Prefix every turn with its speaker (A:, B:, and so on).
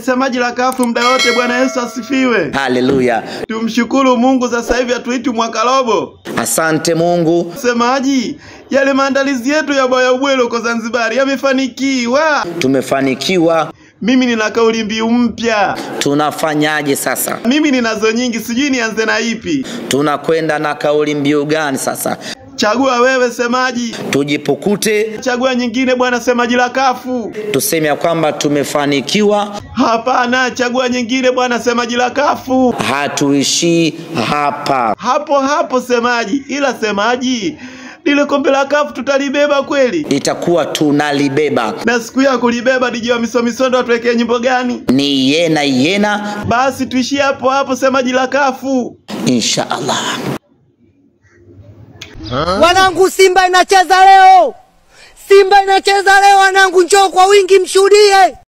A: Semaji la kafu muda wote. Bwana Yesu asifiwe.
B: Haleluya.
A: Tumshukuru Mungu, sasa hivi hatuiti mwaka robo.
B: Asante Mungu.
A: Semaji, yale maandalizi yetu ya Baya Ubwelo kwa Zanzibar yamefanikiwa.
B: Tumefanikiwa.
A: Mimi nina kauli mbiu mpya.
B: Tunafanyaje sasa?
A: Mimi ninazo nyingi, sijui nianze na ipi.
B: Tunakwenda na kauli mbiu gani sasa?
A: Chagua wewe semaji.
B: Tujipukute.
A: Chagua nyingine bwana semaji la kafu.
B: Tuseme ya kwamba tumefanikiwa.
A: Hapana, chagua nyingine bwana semaji la kafu.
B: Hatuishi hapa.
A: Hapo hapo semaji, ila semaji, lile kombe la kafu tutalibeba kweli?
B: Itakuwa tunalibeba.
A: Na siku ya kulibeba DJ wa Misomisondo atuwekee nyimbo gani?
B: Ni yena yena.
A: Basi tuishie hapo hapo semaji la kafu.
B: Inshallah.
C: Wanangu, Simba inacheza leo. Simba inacheza leo wanangu, njoo kwa wingi mshuhudie.